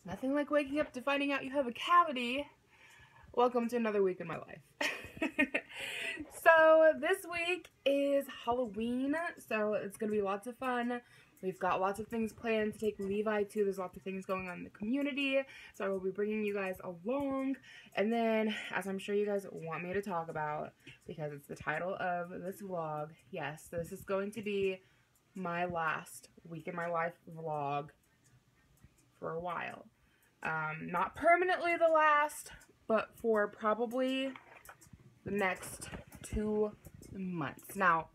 Nothing like waking up to finding out you have a cavity. Welcome to another week in my life. So this week is Halloween, so it's going to be lots of fun. We've got lots of things planned to take Levi to. There's lots of things going on in the community, so I will be bringing you guys along. And then, as I'm sure you guys want me to talk about, because it's the title of this vlog, yes, this is going to be my last week in my life vlog for a while. Not permanently the last, but for probably the next 2 months. Now,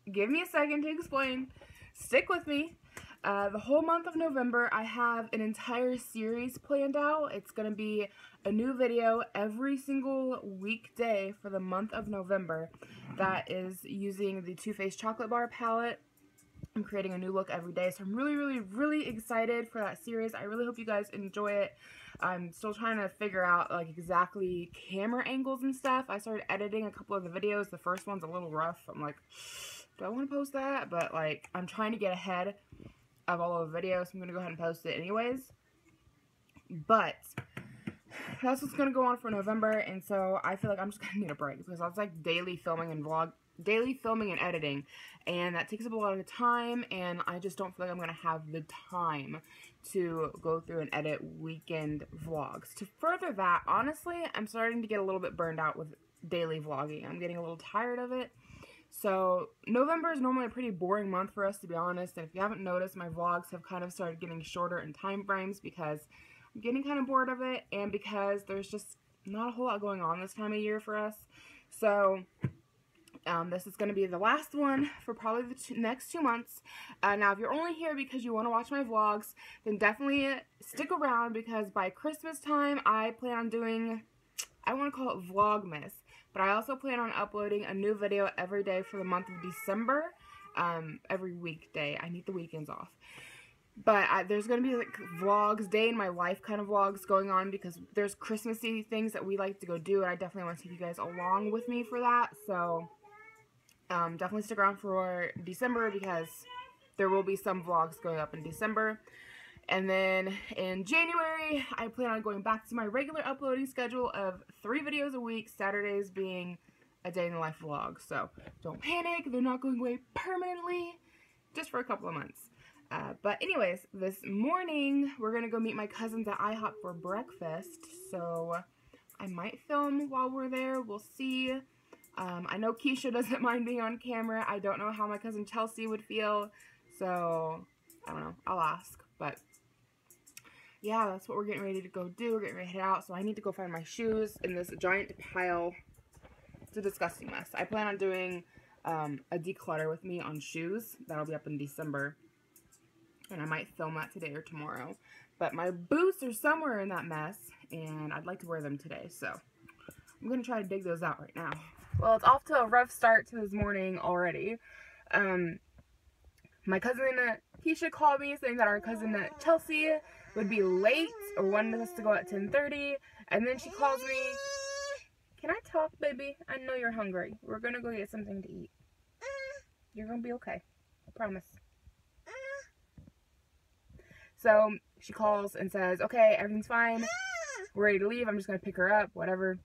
give me a second to explain. Stick with me. The whole month of November, I have an entire series planned out. It's going to be a new video every single weekday for the month of November. That is using the Too Faced Chocolate Bar palette. I'm creating a new look every day, so I'm really excited for that series. I really hope you guys enjoy it. I'm still trying to figure out like exactly camera angles and stuff. I started editing a couple of the videos. The first one's a little rough. I'm like, do I want to post that? But like, I'm trying to get ahead of all of the videos, so I'm going to go ahead and post it anyways. But that's what's going to go on for November, and so I feel like I'm just going to need a break because I was like daily filming and editing, and that takes up a lot of time, and I just don't feel like I'm going to have the time to go through and edit weekend vlogs. To further that, honestly, I'm starting to get a little bit burned out with daily vlogging. I'm getting a little tired of it. So November is normally a pretty boring month for us, to be honest, and if you haven't noticed, my vlogs have kind of started getting shorter in time frames because I'm getting kind of bored of it, and because there's just not a whole lot going on this time of year for us. So this is going to be the last one for probably the next 2 months. Now, if you're only here because you want to watch my vlogs, then definitely stick around, because by Christmas time, I plan on doing, I want to call it Vlogmas, but I also plan on uploading a new video every day for the month of December, every weekday. I need the weekends off. But there's going to be like vlogs, day in my life kind of vlogs going on, because there's Christmassy things that we like to go do, and I definitely want to take you guys along with me for that. So definitely stick around for December, because there will be some vlogs going up in December. And then in January, I plan on going back to my regular uploading schedule of 3 videos a week, Saturdays being a day in the life vlog. So don't panic, they're not going away permanently, just for a couple of months. But anyways, this morning, we're going to go meet my cousins at IHOP for breakfast. So I might film while we're there, we'll see. I know Keisha doesn't mind being on camera. I don't know how my cousin Chelsea would feel, so I don't know. I'll ask, but yeah, that's what we're getting ready to go do. We're getting ready to head out, so I need to go find my shoes in this giant pile. It's a disgusting mess. I plan on doing a declutter with me on shoes. That'll be up in December, and I might film that today or tomorrow. But my boots are somewhere in that mess, and I'd like to wear them today, so I'm going to try to dig those out right now. Well, it's off to a rough start to this morning already. My cousin Keisha called me saying that our cousin Chelsea would be late, or wanted us to go at 10:30, and then she calls me. Can I talk, baby? I know you're hungry. We're gonna go get something to eat. You're gonna be okay. I promise. So she calls and says, okay, everything's fine. We're ready to leave. I'm just gonna pick her up, whatever.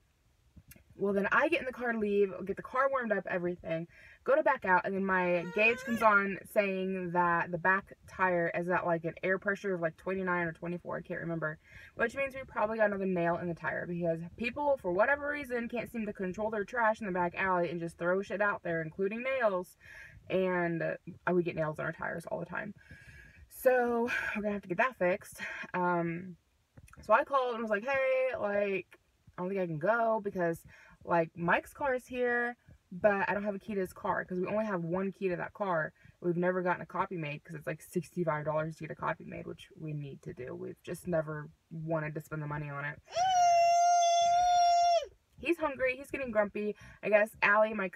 Well, then I get in the car to leave, get the car warmed up, everything, go to back out, and then my gauge comes on saying that the back tire is at like an air pressure of like 29 or 24, I can't remember, which means we probably got another nail in the tire, because people, for whatever reason, can't seem to control their trash in the back alley and just throw shit out there, including nails, and we get nails on our tires all the time. So we're gonna have to get that fixed. So I called and was like, hey, like, I don't think I can go because like Mike's car is here, but I don't have a key to his car, because we only have one key to that car. We've never gotten a copy made, because it's like $65 to get a copy made, which we need to do. We've just never wanted to spend the money on it. He's hungry, he's getting grumpy. I guess Allie, my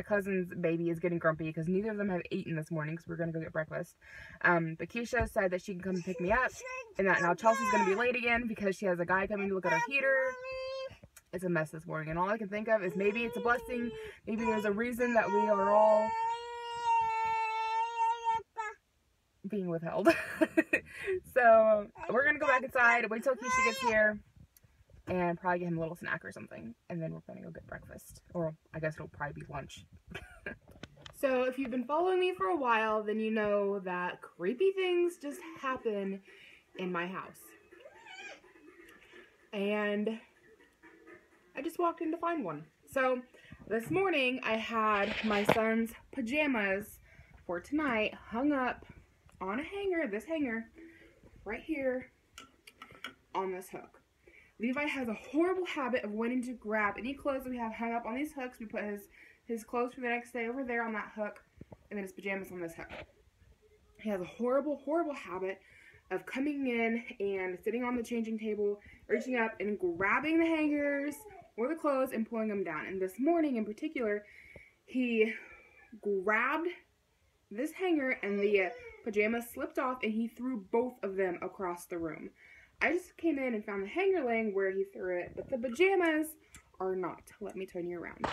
cousin's baby, is getting grumpy because neither of them have eaten this morning, because we're going to go get breakfast. But Keisha said that she can come and pick me up, and that now Chelsea's going to be late again because she has a guy coming to look at our heater. It's a mess this morning, and all I can think of is maybe it's a blessing. Maybe there's a reason that we are all being withheld. So we're gonna go back inside, wait till Keisha gets here, and probably get him a little snack or something, and then we're gonna go get breakfast, or I guess it'll probably be lunch. So if you've been following me for a while, then you know that creepy things just happen in my house. And I just walked in to find one. So this morning I had my son's pajamas for tonight hung up on a hanger, this hanger, right here on this hook. Levi has a horrible habit of wanting to grab any clothes that we have hung up on these hooks. We put his clothes for the next day over there on that hook, and then his pajamas on this hook. He has a horrible, horrible habit of coming in and sitting on the changing table, reaching up and grabbing the hangers or the clothes and pulling them down. And this morning in particular, he grabbed this hanger and the pajamas slipped off and he threw both of them across the room. I just came in and found the hanger laying where he threw it, but the pajamas are not. Let me turn you around.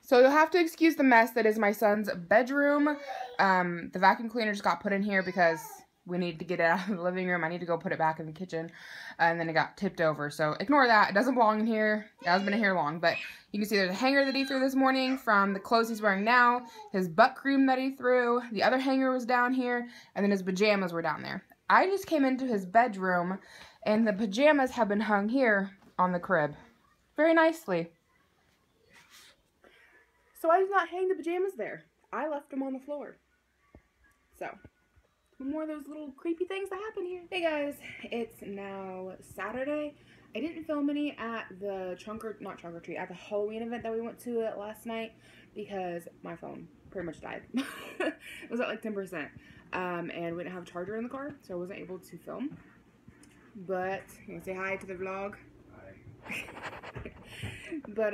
So you'll have to excuse the mess that is my son's bedroom. The vacuum cleaner just got put in here because we need to get it out of the living room. I need to go put it back in the kitchen. And then it got tipped over. So ignore that. It doesn't belong in here. It hasn't been in here long. But you can see there's a hanger that he threw this morning from the clothes he's wearing now. His butt cream that he threw. The other hanger was down here. And then his pajamas were down there. I just came into his bedroom and the pajamas have been hung here on the crib. Very nicely. So I did not hang the pajamas there. I left them on the floor. So, more of those little creepy things that happen here. Hey guys, it's now Saturday. I didn't film any at the at the Halloween event that we went to last night because my phone pretty much died. It was at like 10%. And we didn't have a charger in the car, so I wasn't able to film. But, you can say hi to the vlog. Hi. But,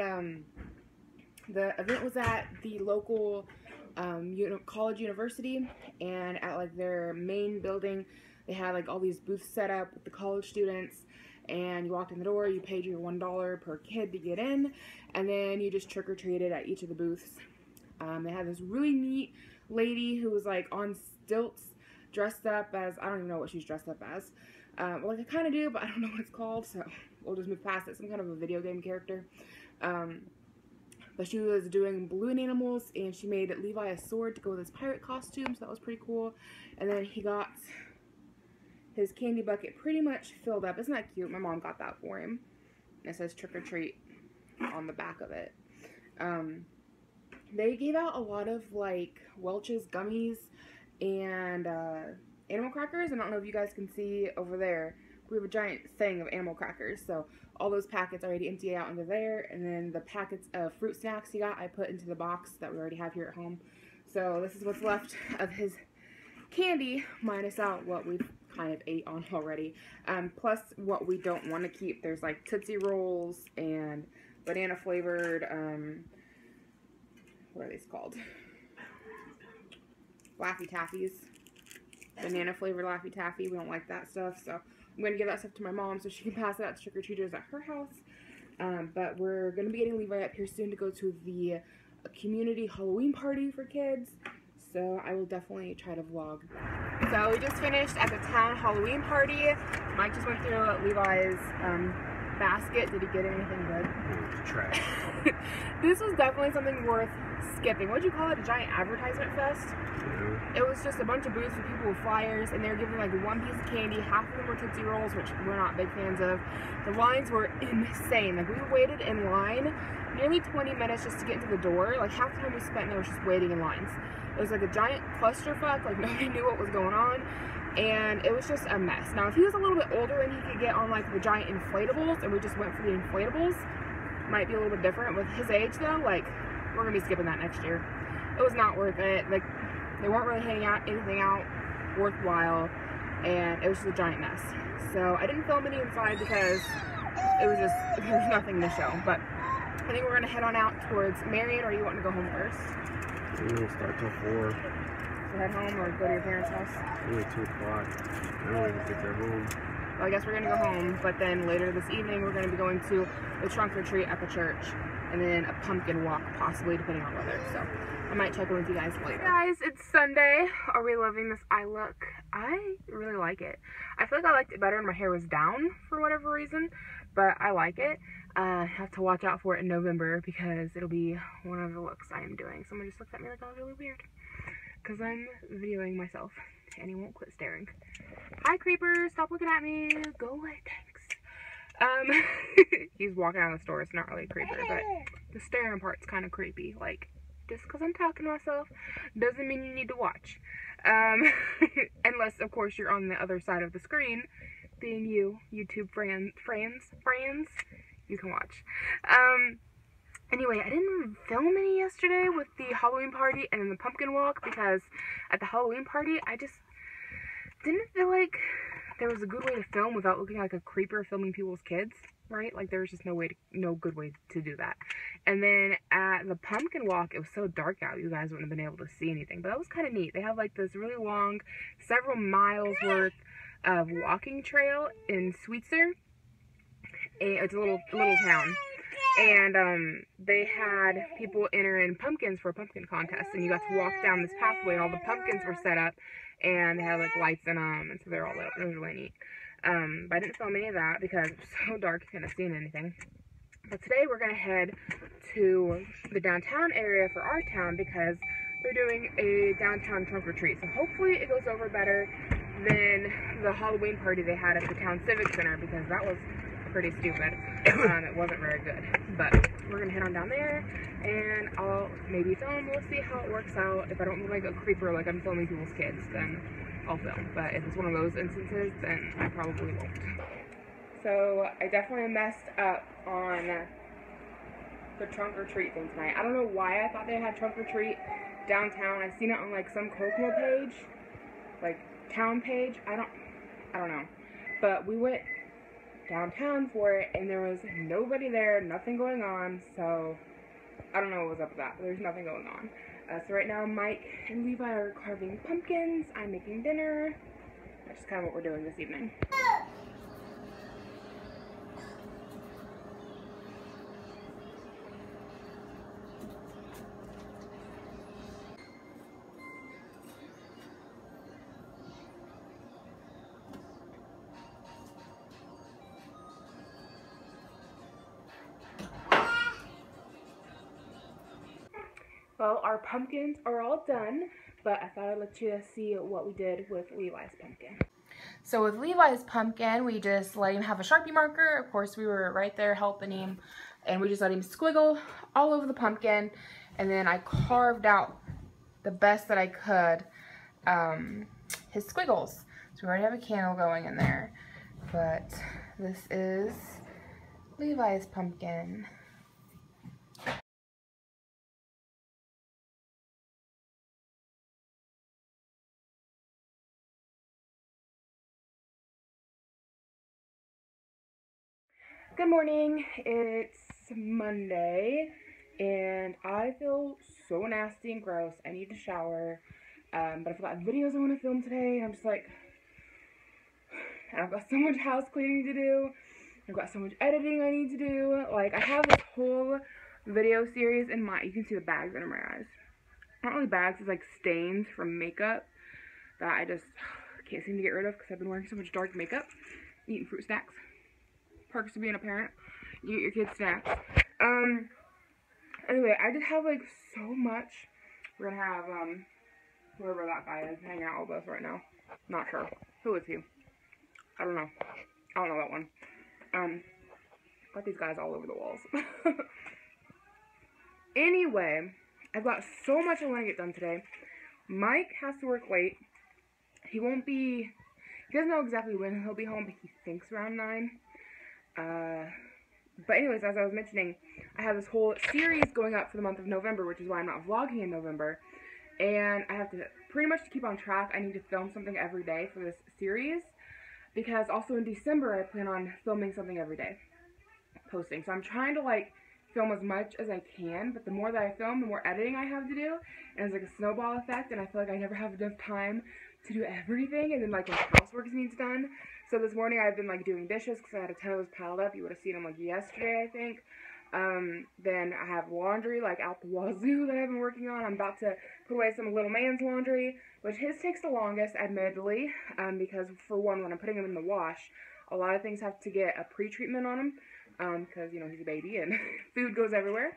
the event was at the local college university, and at like their main building they had like all these booths set up with the college students, and you walked in the door, you paid your $1 per kid to get in, and then you just trick-or-treated at each of the booths. They had this really neat lady who was like on stilts dressed up as, I don't even know what she's dressed up as. Well, like I kind of do, but I don't know what it's called, so we'll just move past it. Some kind of a video game character. But she was doing balloon animals, and she made Levi a sword to go with his pirate costume, so that was pretty cool. And then he got his candy bucket pretty much filled up. Isn't that cute? My mom got that for him. And it says trick or treat on the back of it. They gave out a lot of like Welch's gummies and animal crackers. I don't know if you guys can see over there. We have a giant thing of animal crackers, so all those packets already emptied out into there, and then the packets of fruit snacks he got I put into the box that we already have here at home. So this is what's left of his candy, minus out what we've kind of ate on already, plus what we don't want to keep. There's like Tootsie Rolls and banana flavored, what are these called? Laffy Taffies. Banana flavored Laffy Taffy. We don't like that stuff, so I'm going to give that stuff to my mom so she can pass it out to trick-or-treaters at her house. But we're going to be getting Levi up here soon to go to the community Halloween party for kids. So I will definitely try to vlog. So we just finished at the town Halloween party. Mike just went through Levi's basket. Did he get anything good? Trash. This was definitely something worth skipping. What'd you call it? A giant advertisement fest? Yeah. It was just a bunch of booths with people with flyers, and they were giving like one piece of candy. Half of them were Tootsie Rolls, which we're not big fans of. The lines were insane. Like, we waited in line nearly 20 minutes just to get into the door. Like, half the time we spent there was just waiting in lines. It was like a giant clusterfuck. Like, nobody knew what was going on, and it was just a mess. Now, if he was a little bit older and he could get on like the giant inflatables, and we just went for the inflatables, might be a little bit different. With his age though, like, we're gonna be skipping that next year. It was not worth it. Like, they weren't really handing out anything out worthwhile, and it was just a giant mess. So I didn't film any inside because it was just, there was nothing to show. But I think we're gonna head on out towards Marion, or you want to go home first? We'll start till 4. So head home or go to your parents' house? Only 2 o'clock. I don't even think they're home. Well, I guess we're gonna go home, but then later this evening we're gonna be going to the trunk or treat at the church, and then a pumpkin walk, possibly, depending on weather. So I might check in with you guys later. Hey guys, it's Sunday. Are we loving this eye look? I really like it. I feel like I liked it better when my hair was down for whatever reason, but I like it. I have to watch out for it in November because it'll be one of the looks I am doing. Someone just looked at me like I was really weird because I'm videoing myself and he won't quit staring. Hi, creeper, stop looking at me. Go away, thanks. He's walking out of the store. It's not really a creeper, but the staring part's kind of creepy. Like, just because I'm talking to myself doesn't mean you need to watch. Unless, of course, you're on the other side of the screen, being you, YouTube friends, you can watch. Anyway, I didn't film any yesterday with the Halloween party and then the pumpkin walk because at the Halloween party, I just didn't feel like there was a good way to film without looking like a creeper filming people's kids, right? Like, there was just no good way to do that. And then at the pumpkin walk, it was so dark out, you guys wouldn't have been able to see anything. But that was kind of neat. They have like this really long, several miles worth of walking trail in Sweetser. It's a little town. And they had people enter in pumpkins for a pumpkin contest, and you got to walk down this pathway, and all the pumpkins were set up, and they had like lights in them, and so they're all lit up. It was really neat. But I didn't film any of that because it was so dark you couldn't have seen anything. But today we're gonna head to the downtown area for our town because they're doing a downtown trunk or treat. So hopefully it goes over better than the Halloween party they had at the town civic center because that was pretty stupid. It wasn't very good, but we're gonna head on down there and I'll maybe film. We'll see how it works out. If I don't look like a creeper like I'm filming people's kids, then I'll film, but if it's one of those instances, then I probably won't. So I definitely messed up on the trunk or treat thing tonight. I don't know why I thought they had trunk or treat downtown. I've seen it on like some Kokomo page, like town page. I don't know, but we went downtown for it and there was nobody there, nothing going on, so I don't know what was up with that, but there's nothing going on. So right now Mike and Levi are carving pumpkins, I'm making dinner. That's just kind of what we're doing this evening. Well, our pumpkins are all done, but I thought I'd let you see what we did with Levi's pumpkin. So with Levi's pumpkin, we just let him have a Sharpie marker. Of course, we were right there helping him, and we just let him squiggle all over the pumpkin, and then I carved out the best that I could his squiggles. So we already have a candle going in there, but this is Levi's pumpkin. Good morning, it's Monday, and I feel so nasty and gross. I need to shower, but I've got videos I want to film today, and I'm just like, I've got so much house cleaning to do, I've got so much editing I need to do. Like, I have this whole video series in my, you can see the bags under my eyes. Not really bags, it's like stains from makeup that I just can't seem to get rid of because I've been wearing so much dark makeup, eating fruit snacks. Perks to being a parent. You eat your kids' snacks. Anyway, I just have like so much. We're gonna have whoever that guy is hanging out with us right now. Not sure. Who is he? I don't know. I don't know that one. Got these guys all over the walls. Anyway, I've got so much I want to get done today. Mike has to work late. He won't be. He doesn't know exactly when he'll be home, but he thinks around 9. But anyways, as I was mentioning, I have this whole series going up for the month of November, which is why I'm not vlogging in November, and I have to, pretty much to keep on track, I need to film something every day for this series, because also in December, I plan on filming something every day, posting, so I'm trying to, like, film as much as I can, but the more that I film, the more editing I have to do, and it's like a snowball effect, and I feel like I never have enough time to do everything, and then like when housework needs done. So this morning I've been like doing dishes because I had a ton of those piled up. You would have seen them like yesterday, I think. Then I have laundry like out the wazoo that I've been working on. I'm about to put away some little man's laundry, which his takes the longest, admittedly, because for one, when I'm putting him in the wash, a lot of things have to get a pre-treatment on him, because, you know, he's a baby and food goes everywhere.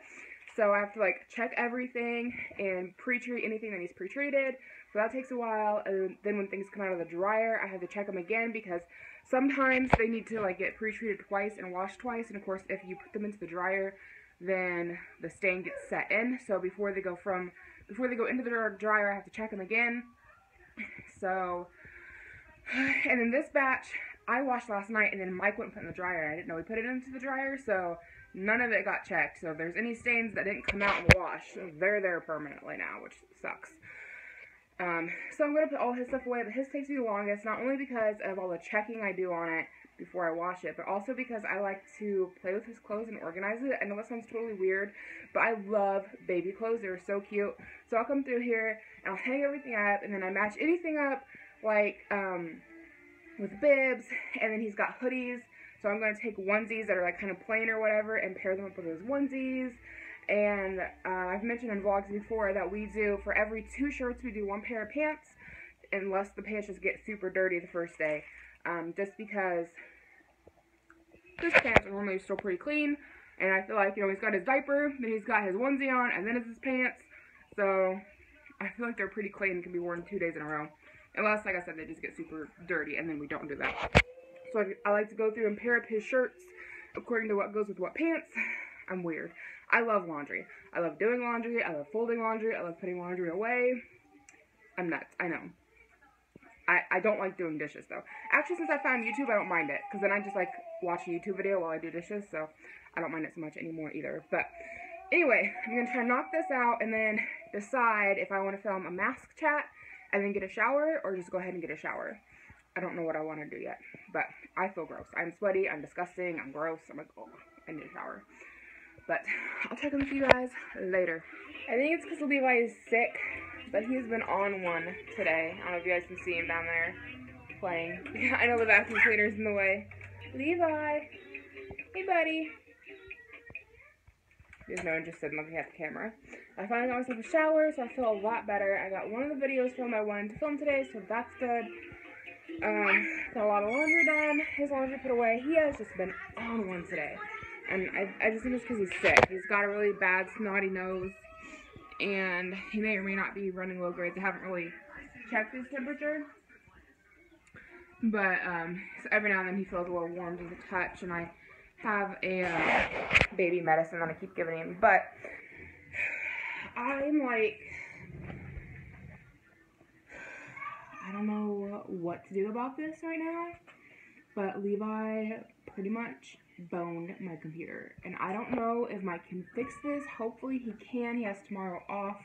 So I have to, like, check everything and pre-treat anything that needs pre-treated. So that takes a while. And then when things come out of the dryer, I have to check them again because sometimes they need to, like, get pre-treated twice and washed twice. And, of course, if you put them into the dryer, then the stain gets set in. So before they go into the dryer, I have to check them again. So, and then this batch, I washed last night, and then Mike went and put it in the dryer. I didn't know he put it into the dryer, so none of it got checked. So if there's any stains that didn't come out in the wash, they're there permanently now, which sucks. So I'm going to put all his stuff away, but his takes me the longest, not only because of all the checking I do on it before I wash it, but also because I like to play with his clothes and organize it. I know that sounds totally weird, but I love baby clothes. They're so cute. So I'll come through here, and I'll hang everything up, and then I match anything up, like, with bibs, and then he's got hoodies. So I'm going to take onesies that are like kind of plain or whatever and pair them up with those onesies. And I've mentioned in vlogs before that we do, for every 2 shirts, we do 1 pair of pants, unless the pants just get super dirty the first day. Just because his pants are normally still pretty clean, and I feel like, you know, he's got his diaper, then he's got his onesie on, and then it's his pants. So I feel like they're pretty clean and can be worn 2 days in a row. Unless, like I said, they just get super dirty, and then we don't do that. So I like to go through and pair up his shirts according to what goes with what pants. I'm weird. I love laundry. I love doing laundry. I love folding laundry. I love putting laundry away. I'm nuts. I know. I don't like doing dishes, though. Actually, since I found YouTube, I don't mind it. Because then I just, like, watch a YouTube video while I do dishes. So I don't mind it so much anymore either. But anyway, I'm going to try to knock this out and then decide if I want to film a mask chat and then get a shower, or just go ahead and get a shower. I don't know what I want to do yet, but I feel gross. I'm sweaty, I'm disgusting, I'm gross. I'm like, oh, I need a shower. But I'll check in with you guys later. I think it's because Levi is sick, but he's been on one today. I don't know if you guys can see him down there playing. I know the vacuum cleaner's in the way. Levi! Hey, buddy! There's no interest in looking at the camera. I finally got myself a shower, so I feel a lot better. I got one of the videos filmed I wanted to film today, so that's good. Got a lot of laundry done. His laundry put away. He has just been on one today. And I just think it's because he's sick. He's got a really bad snotty nose, and he may or may not be running low grades. I haven't really checked his temperature. But so every now and then he feels a little warm to the touch, and I have a baby medicine that I keep giving him. But I'm like, I don't know what to do about this right now, but Levi pretty much boned my computer, and I don't know if Mike can fix this. Hopefully he can. He has tomorrow off.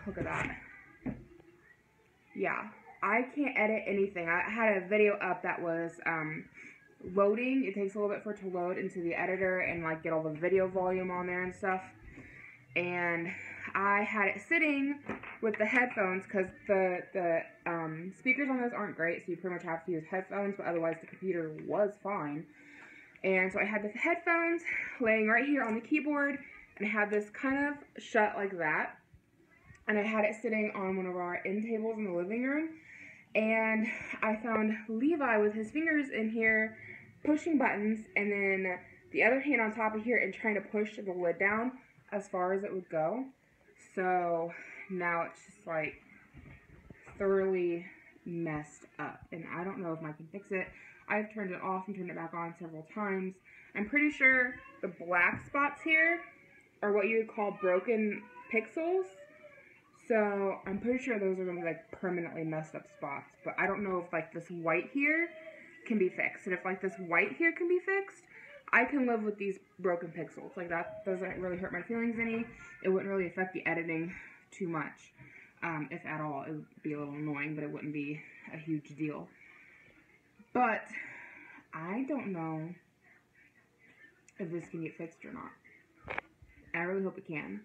Look at that. Yeah, I can't edit anything. I had a video up that was loading. It takes a little bit for it to load into the editor and like get all the video volume on there and stuff. And I had it sitting with the headphones because the speakers on those aren't great, so you pretty much have to use headphones, but otherwise the computer was fine. And so I had the headphones laying right here on the keyboard, and I had this kind of shut like that. And I had it sitting on one of our end tables in the living room. And I found Levi with his fingers in here pushing buttons, and then the other hand on top of here and trying to push the lid down as far as it would go. So now it's just like thoroughly messed up, and I don't know if I can fix it. I've turned it off and turned it back on several times. I'm pretty sure the black spots here are what you would call broken pixels. So I'm pretty sure those are going to be like permanently messed up spots. But I don't know if like this white here can be fixed. And if like this white here can be fixed, I can live with these broken pixels. Like that doesn't really hurt my feelings any. It wouldn't really affect the editing too much. If at all. It would be a little annoying, but it wouldn't be a huge deal. But I don't know if this can get fixed or not. I really hope it can.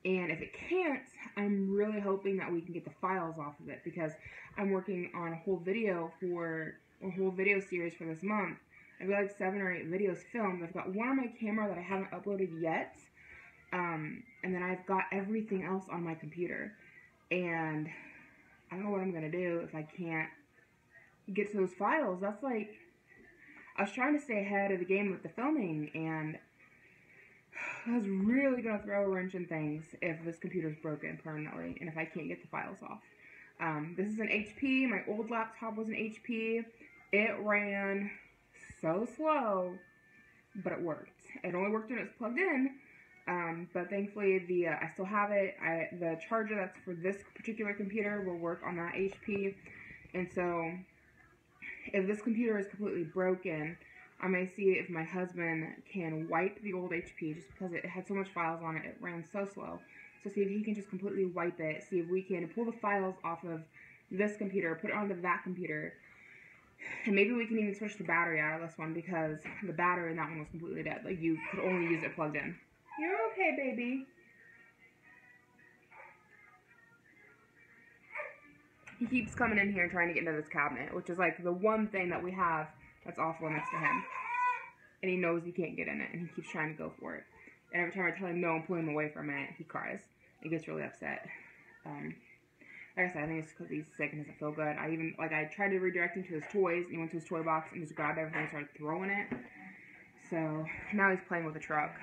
And if it can't, I'm really hoping that we can get the files off of it, because I'm working on a whole video series for this month. I've got like 7 or 8 videos filmed. I've got one on my camera that I haven't uploaded yet. And then I've got everything else on my computer. And I don't know what I'm going to do if I can't get to those files. That's like, I was trying to stay ahead of the game with the filming, and I was really going to throw a wrench in things if this computer's broken permanently and if I can't get the files off. This is an HP. My old laptop was an HP. It ran so slow, but it worked. It only worked when it was plugged in, but thankfully I still have it. The charger that's for this particular computer will work on that HP, and so if this computer is completely broken, I may see if my husband can wipe the old HP, just because it had so much files on it. It ran so slow. So see if he can just completely wipe it. See if we can pull the files off of this computer, put it onto that computer. And maybe we can even switch the battery out of this one, because the battery in that one was completely dead. Like, you could only use it plugged in. You're okay, baby. He keeps coming in here and trying to get into this cabinet, which is like the one thing that we have that's off limits to him. And he knows he can't get in it, and he keeps trying to go for it. And every time I tell him no and pull him away from it, he cries. He gets really upset. Like I said, I think it's because he's sick and doesn't feel good. I tried to redirect him to his toys, and he went to his toy box and just grabbed everything and started throwing it. So, now he's playing with the truck.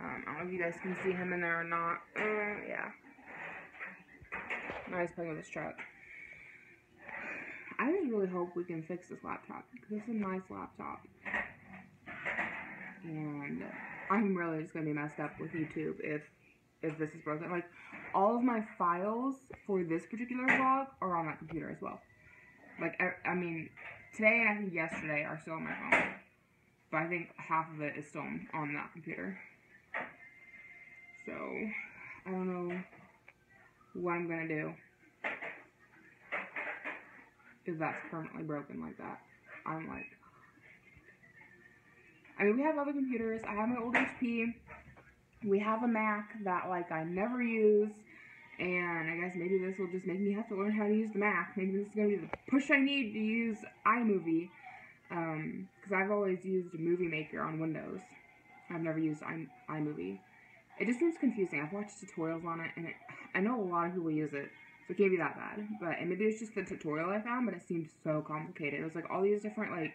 I don't know if you guys can see him in there or not. Yeah. Now he's playing with his truck. I just really hope we can fix this laptop, because it's a nice laptop. And I'm really just going to be messed up with YouTube if this is broken. Like, all of my files for this particular vlog are on that computer as well. Like, I mean, today and I think yesterday are still on my phone. But I think half of it is still on that computer. So, I don't know what I'm going to do if that's permanently broken like that. I'm like, I mean, we have other computers. I have my old HP. We have a Mac that, like, I never use. And I guess maybe this will just make me have to learn how to use the Mac. Maybe this is going to be the push I need to use iMovie. Because I've always used Movie Maker on Windows. I've never used iMovie. It just seems confusing. I've watched tutorials on it, and I know a lot of people use it. So it can't be that bad. But and maybe it's just the tutorial I found, but it seemed so complicated. It was like all these different, like,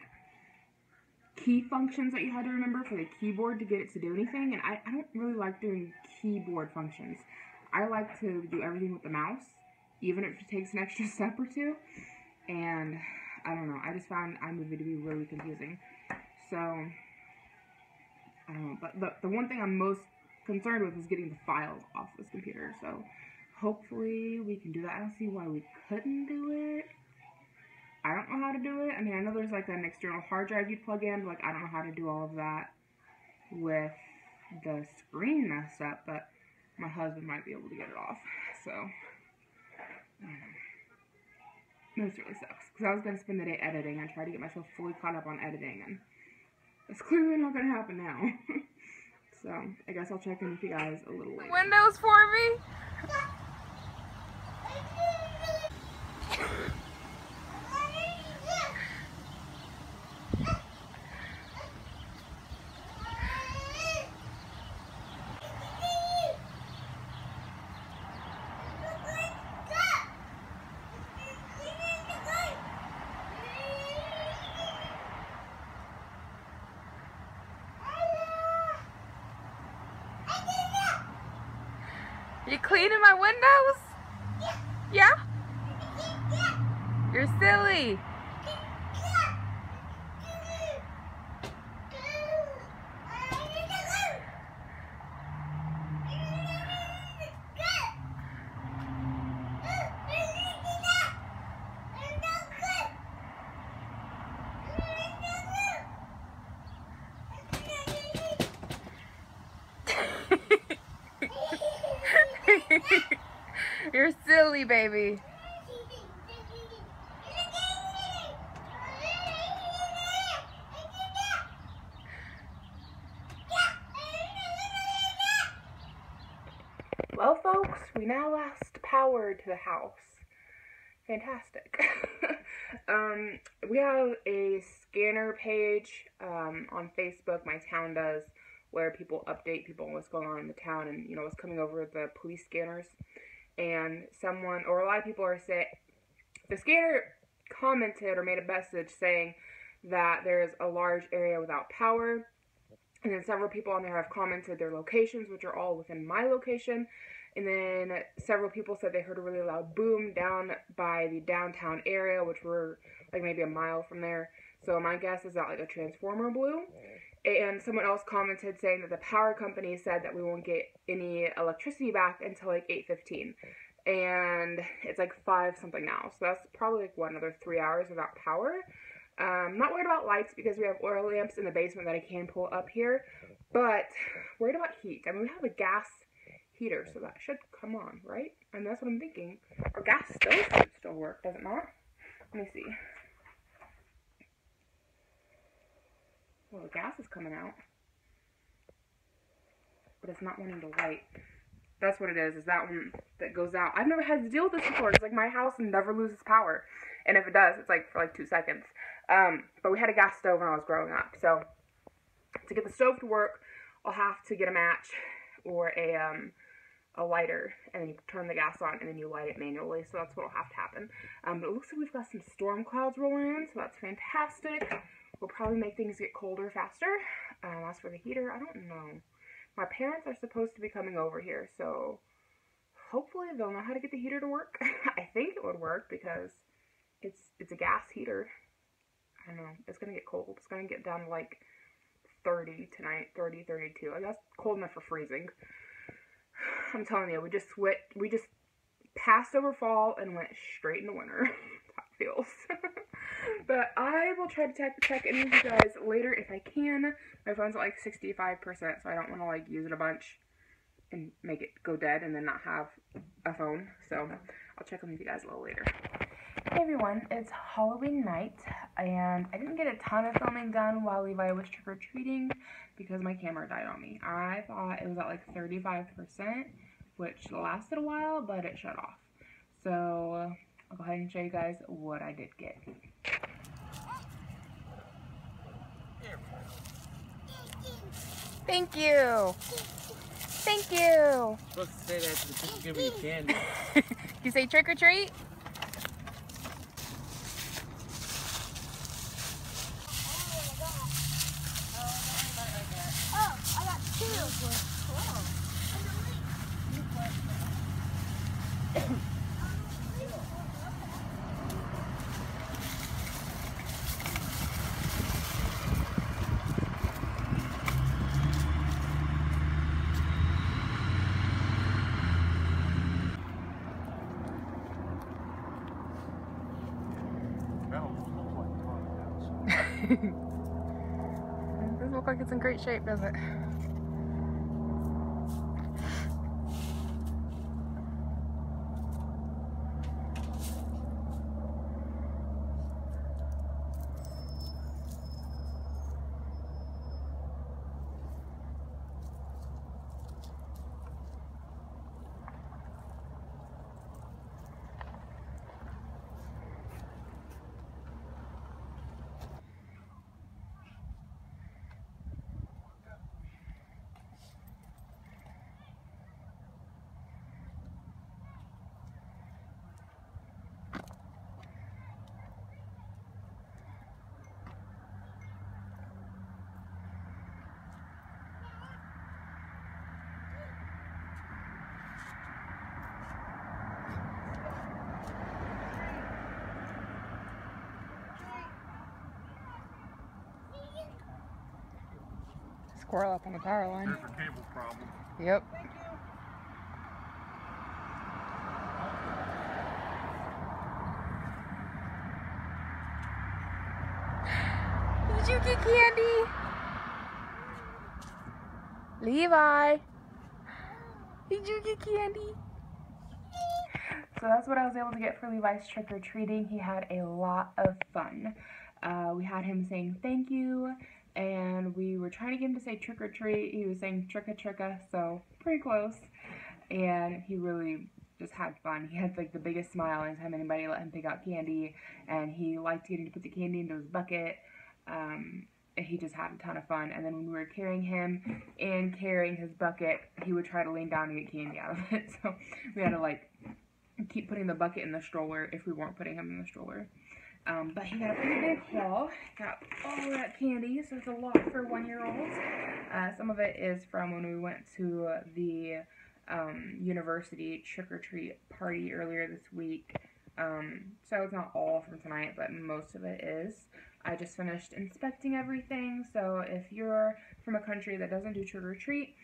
key functions that you had to remember for the keyboard to get it to do anything. And I don't really like doing keyboard functions. I like to do everything with the mouse, even if it takes an extra step or two. And I don't know. I just found iMovie to be really confusing. So, I don't know. But the one thing I'm most concerned with is getting the files off this computer. So, hopefully we can do that. I don't see why we couldn't do it. I don't know how to do it. I mean, I know there's like an external hard drive you'd plug in, but like I don't know how to do all of that with the screen messed up, but my husband might be able to get it off. So, this really sucks, because I was going to spend the day editing and try to get myself fully caught up on editing, and it's clearly not going to happen now. So, I guess I'll check in with you guys a little later. Windows for me? You cleaning my windows? Yeah? You're silly. You're silly, baby. Well, folks, we now lost power to the house. Fantastic. We have a scanner page on Facebook, my town does, where people update people on what's going on in the town and, you know, what's coming over the police scanners. And someone, or a lot of people are saying, the scanner commented or made a message saying that there's a large area without power. And then several people on there have commented their locations, which are all within my location. And then several people said they heard a really loud boom down by the downtown area, which we're like maybe a mile from there. So my guess is that like a transformer blew. And someone else commented saying that the power company said that we won't get any electricity back until like 8:15. And it's like 5 something now. So that's probably like, what, another 3 hours without power. I'm not worried about lights because we have oil lamps in the basement that I can pull up here. But worried about heat. I mean, we have a gas heater, so that should come on, right? And that's what I'm thinking. Our gas stove should still work, does it not? Let me see. Well, the gas is coming out, but it's not wanting to light. That's what it is that one that goes out. I've never had to deal with this before. It's like my house never loses power. And if it does, it's like for like 2 seconds. But we had a gas stove when I was growing up. So to get the stove to work, I'll have to get a match or a lighter, and then you turn the gas on, and then you light it manually. So that's what'll have to happen. But it looks like we've got some storm clouds rolling in, so that's fantastic. We'll probably make things get colder faster. As for the heater, I don't know. My parents are supposed to be coming over here, so hopefully they'll know how to get the heater to work. I think it would work because it's a gas heater. I don't know. It's going to get cold. It's going to get down to like 30 tonight, 30, 32. I guess cold enough for freezing. I'm telling you, we just passed over fall and went straight into winter. That feels. But I will try to check in with you guys later if I can. My phone's at like 65%, so I don't want to like use it a bunch and make it go dead and then not have a phone. So I'll check in with you guys a little later. Hey everyone, it's Halloween night, and I didn't get a ton of filming done while Levi was trick-or-treating because my camera died on me. I thought it was at like 35%, which lasted a while, but it shut off. So I'll go ahead and show you guys what I did get. Thank you. Thank you. I'm supposed to say that so the people give me candy. You say trick or treat? It doesn't look like it's in great shape, does it? Squirrel up on the power line. There's a cable problem. Yep. Did you get candy? Levi, did you get candy? So that's what I was able to get for Levi's trick-or-treating. He had a lot of fun. We had him saying thank you, and we were trying to get him to say trick-or-treat. He was saying tricka-tricka, so pretty close. and he really just had fun. He had like the biggest smile anytime anybody let him pick out candy, and he liked getting to put the candy into his bucket. He just had a ton of fun. And then when we were carrying him and carrying his bucket, he would try to lean down and get candy out of it. So we had to like keep putting the bucket in the stroller if we weren't putting him in the stroller. But he got a pretty big haul. Got all that candy, so it's a lot for 1-year-olds. Some of it is from when we went to the university trick-or-treat party earlier this week. So it's not all from tonight, but most of it is. I just finished inspecting everything, so if you're from a country that doesn't do trick-or-treat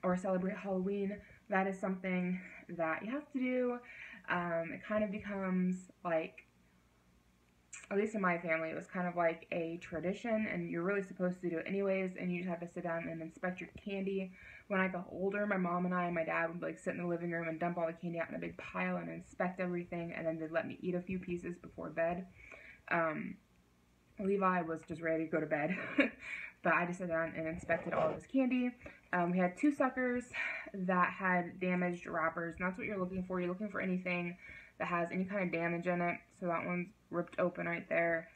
or celebrate Halloween, that is something that you have to do. It kind of becomes like, at least in my family, it was kind of like a tradition, and you're really supposed to do it anyways, and you just have to sit down and inspect your candy. When I got older, my mom and I and my dad would like sit in the living room and dump all the candy out in a big pile and inspect everything, and then they'd let me eat a few pieces before bed. Levi was just ready to go to bed, but I just sat down and inspected all of his candy. We had 2 suckers that had damaged wrappers, and that's what you're looking for. You're looking for anything that has any kind of damage in it, so that one's ripped open right there.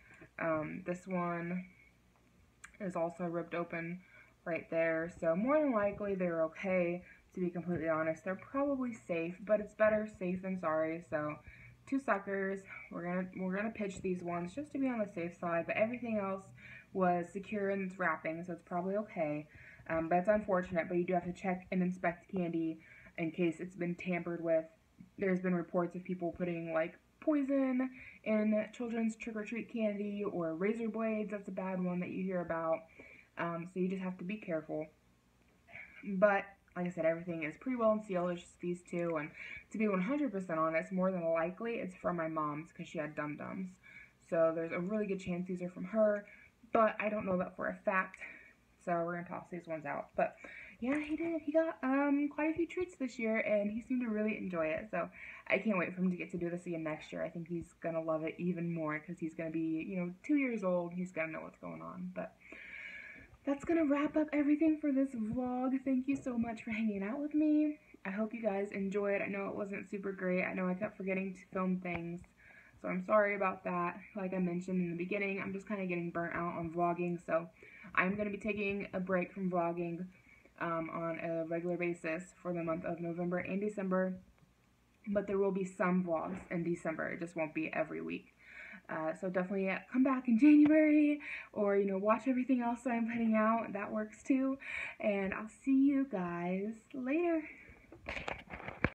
This one is also ripped open right there, so more than likely they're okay, to be completely honest. They're probably safe, but it's better safe than sorry, so 2 suckers. We're gonna pitch these ones just to be on the safe side, but everything else was secure in its wrapping, so it's probably okay. But it's unfortunate, but you do have to check and inspect candy in case it's been tampered with. There's been reports of people putting like poison in children's trick-or-treat candy, or razor blades. That's a bad one that you hear about. So you just have to be careful. But like I said, everything is pretty well and sealed. It's just these 2, and to be 100% honest, more than likely it's from my mom's because she had dum-dums. So there's a really good chance these are from her, but I don't know that for a fact. So we're gonna toss these ones out. But yeah, he did. He got quite a few treats this year, and he seemed to really enjoy it. So I can't wait for him to get to do this again next year. I think he's gonna love it even more because he's gonna be, you know, 2 years old. He's gonna know what's going on. But that's gonna wrap up everything for this vlog. Thank you so much for hanging out with me. I hope you guys enjoyed. I know it wasn't super great. I know I kept forgetting to film things, so I'm sorry about that. Like I mentioned in the beginning, I'm just kind of getting burnt out on vlogging, so I'm going to be taking a break from vlogging on a regular basis for the month of November and December, but there will be some vlogs in December. It just won't be every week. So definitely come back in January, or, you know, watch everything else that I'm putting out. That works too. And I'll see you guys later.